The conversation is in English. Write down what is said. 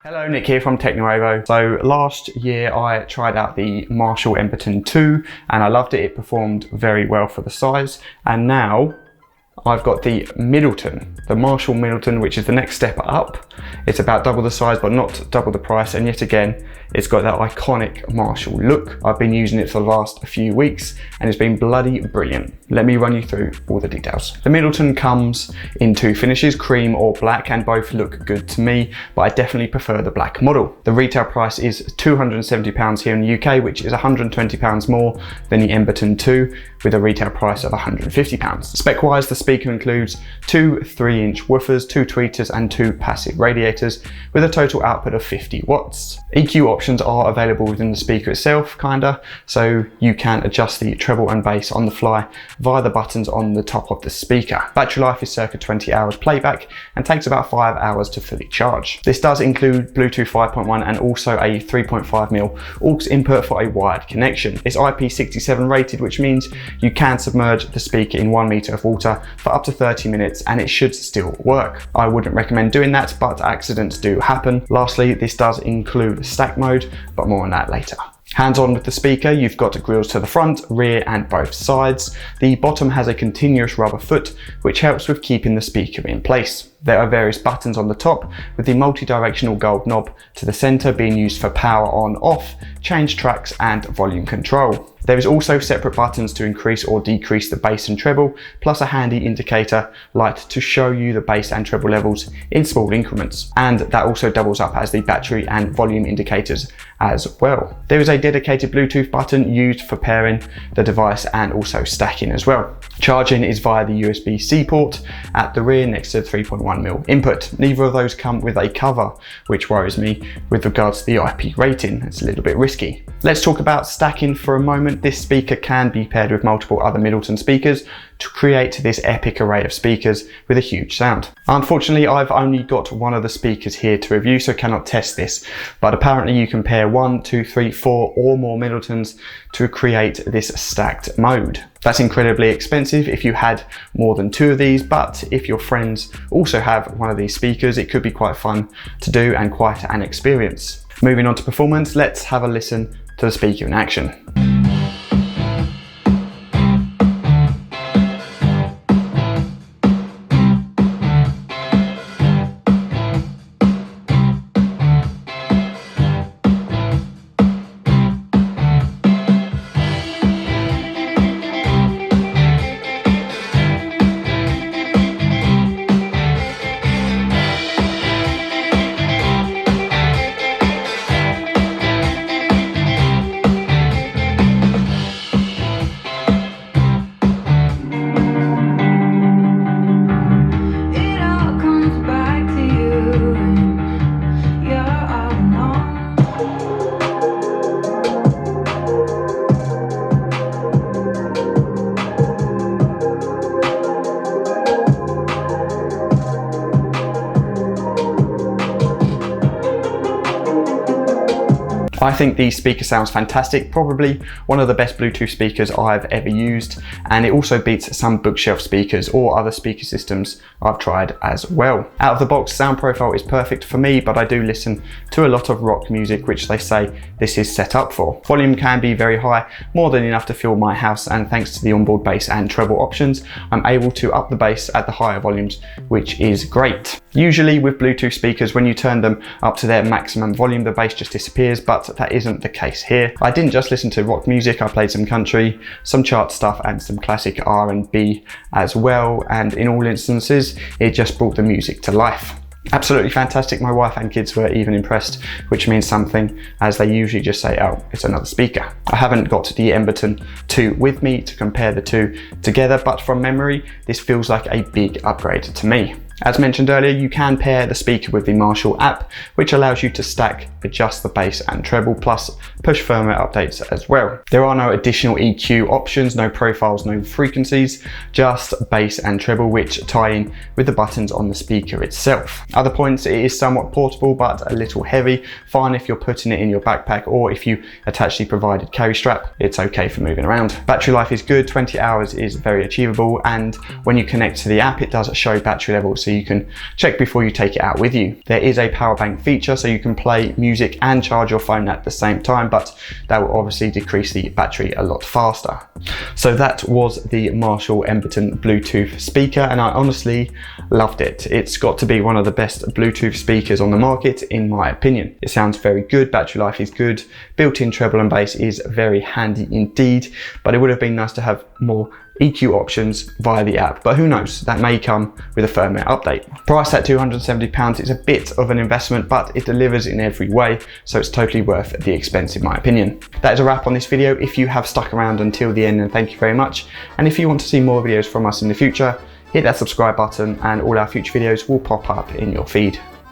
Hello, Nick here from TechNuovo. So last year I tried out the Marshall Middleton 2 and I loved it. It performed very well for the size. And now I've got the Marshall Middleton, which is the next step up. It's about double the size, but not double the price. And yet again, it's got that iconic Marshall look. I've been using it for the last few weeks and it's been bloody brilliant. Let me run you through all the details. The Middleton comes in two finishes, cream or black, and both look good to me, but I definitely prefer the black model. The retail price is £270 here in the UK, which is £120 more than the Middleton 2, with a retail price of £150. Spec-wise, the speaker includes two 3-inch woofers, two tweeters and two passive radiators with a total output of 50 watts. EQ options are available within the speaker itself, so you can adjust the treble and bass on the fly via the buttons on the top of the speaker. Battery life is circa 20 hours playback and takes about 5 hours to fully charge. This does include Bluetooth 5.1 and also a 3.5mm aux input for a wired connection. It's IP67 rated, which means you can submerge the speaker in 1 meter of water for up to 30 minutes and it should still work. I wouldn't recommend doing that, but accidents do happen. Lastly, this does include stack mode, but more on that later. Hands-on with the speaker, you've got grills to the front, rear and both sides. The bottom has a continuous rubber foot, which helps with keeping the speaker in place. There are various buttons on the top, with the multi-directional gold knob to the center being used for power on, off, change tracks and volume control. There is also separate buttons to increase or decrease the bass and treble, plus a handy indicator light to show you the bass and treble levels in small increments. And that also doubles up as the battery and volume indicators as well. There is a dedicated Bluetooth button used for pairing the device and also stacking as well. Charging is via the USB-C port at the rear next to the 3.1mm input. Neither of those come with a cover, which worries me with regards to the IP rating. It's a little bit risky. Let's talk about stacking for a moment. This speaker can be paired with multiple other Middleton speakers to create this epic array of speakers with a huge sound. Unfortunately, I've only got one of the speakers here to review, so cannot test this, but apparently you can pair 1, 2, 3, 4 or more Middletons to create this stacked mode. That's incredibly expensive if you had more than 2 of these, but if your friends also have one of these speakers, it could be quite fun to do and quite an experience. Moving on to performance, let's have a listen to the speaker in action. I think the speaker sounds fantastic, probably one of the best Bluetooth speakers I've ever used, and it also beats some bookshelf speakers or other speaker systems I've tried as well. Out of the box, sound profile is perfect for me, but I do listen to a lot of rock music, which they say this is set up for. Volume can be very high, more than enough to fill my house, and thanks to the onboard bass and treble options, I'm able to up the bass at the higher volumes, which is great. Usually with Bluetooth speakers, when you turn them up to their maximum volume, the bass just disappears, but that isn't the case here. I didn't just listen to rock music, I played some country, some chart stuff and some classic R&B as well, and in all instances it just brought the music to life. Absolutely fantastic. My wife and kids were even impressed, which means something, as they usually just say, oh, it's another speaker. I haven't got the Middleton 2 with me to compare the two together, but from memory this feels like a big upgrade to me. As mentioned earlier, you can pair the speaker with the Marshall app, which allows you to stack, adjust the bass and treble, plus push firmware updates as well. There are no additional EQ options, no profiles, no frequencies, just bass and treble, which tie in with the buttons on the speaker itself. Other points, it is somewhat portable but a little heavy. Fine if you're putting it in your backpack, or if you attach the provided carry strap, it's okay for moving around. Battery life is good, 20 hours is very achievable, and when you connect to the app, it does show battery levels, so so you can check before you take it out with you. There is a power bank feature, so you can play music and charge your phone at the same time, but that will obviously decrease the battery a lot faster. So that was the Marshall Middleton Bluetooth speaker, and I honestly loved it. It's got to be one of the best Bluetooth speakers on the market in my opinion. It sounds very good, battery life is good, built-in treble and bass is very handy indeed, but it would have been nice to have more EQ options via the app, but who knows, that may come with a firmware update. Priced at £270, it's a bit of an investment, but it delivers in every way, so it's totally worth the expense in my opinion. That is a wrap on this video. If you have stuck around until the end, then thank you very much, and if you want to see more videos from us in the future, hit that subscribe button and all our future videos will pop up in your feed.